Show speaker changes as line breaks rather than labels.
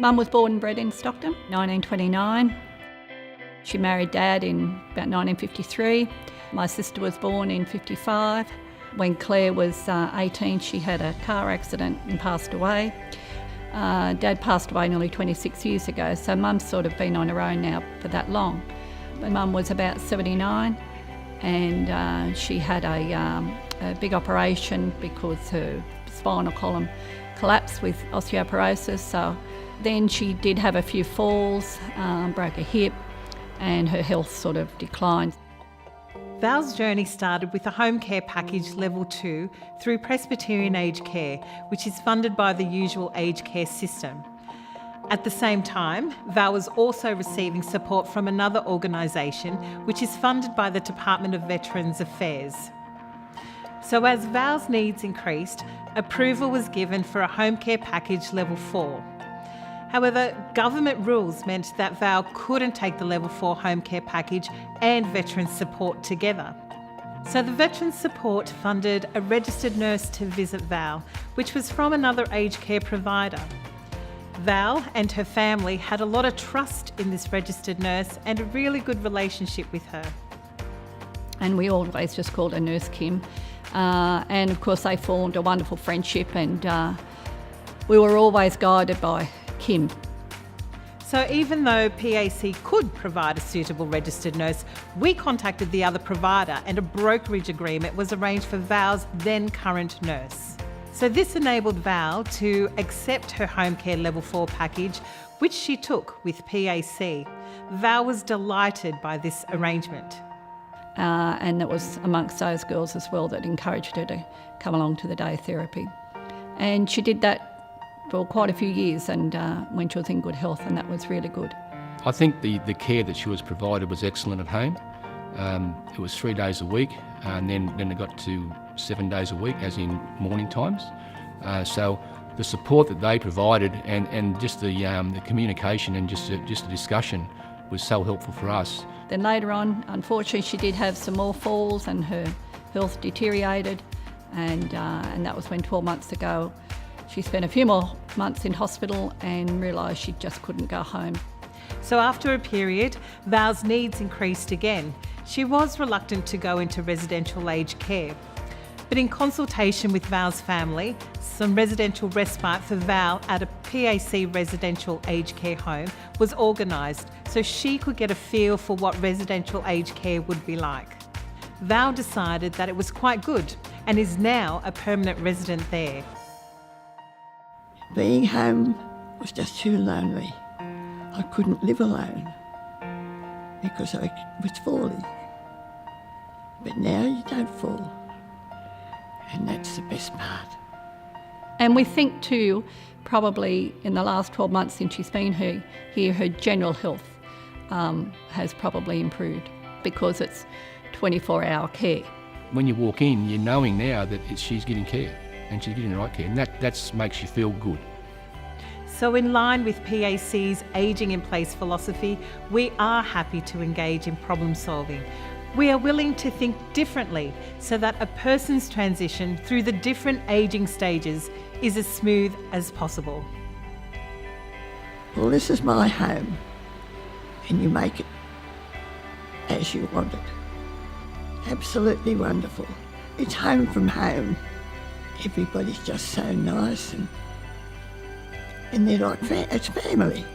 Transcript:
Mum was born and bred in Stockton, 1929. She married Dad in about 1953. My sister was born in 55. When Claire was 18, she had a car accident and passed away. Dad passed away nearly 26 years ago, so Mum's sort of been on her own now for that long. But Mum was about 79 and she had a big operation because her spinal column collapsed with osteoporosis. So then she did have a few falls, broke a hip, and her health sort of declined.
Val's journey started with a home care package level 2 through Presbyterian Aged Care, which is funded by the usual aged care system. At the same time, Val was also receiving support from another organisation which is funded by the Department of Veterans Affairs. So as Val's needs increased, approval was given for a home care package level 4. However, government rules meant that Val couldn't take the level 4 home care package and veterans support together. So the veterans support funded a registered nurse to visit Val, which was from another aged care provider. Val and her family had a lot of trust in this registered nurse and a really good relationship with her.
And we always just called her Nurse Kim. And of course they formed a wonderful friendship, and we were always guided by Kim.
So even though PAC could provide a suitable registered nurse, we contacted the other provider and a brokerage agreement was arranged for Val's then current nurse. So this enabled Val to accept her home care level 4 package, which she took with PAC. Val was delighted by this arrangement.
And it was amongst those girls as well that encouraged her to come along to the day therapy. And she did that for quite a few years, and when she was in good health, and that was really good.
I think the care that she was provided was excellent at home. It was 3 days a week, and then it got to 7 days a week, as in morning times. So the support that they provided and just the communication and just the discussion was so helpful for us.
Then later on, unfortunately, she did have some more falls and her health deteriorated, and that was when 12 months ago she spent a few more months in hospital and realised she just couldn't go home.
So after a period, Val's needs increased again. She was reluctant to go into residential aged care. But in consultation with Val's family, some residential respite for Val at a PAC residential aged care home was organised so she could get a feel for what residential aged care would be like. Val decided that it was quite good and is now a permanent resident there.
Being home was just too lonely. I couldn't live alone because I was falling. But now you don't fall, and that's the best part.
And we think too, probably in the last 12 months since she's been here, her general health has probably improved because it's 24-hour care.
When you walk in, you're knowing now that she's getting care and she's getting the right care, and that makes you feel good.
So in line with PAC's Ageing in Place philosophy, we are happy to engage in problem solving. We are willing to think differently so that a person's transition through the different ageing stages is as smooth as possible.
Well, this is my home, and you make it as you want it. Absolutely wonderful. It's home from home. Everybody's just so nice, and they're like it's family.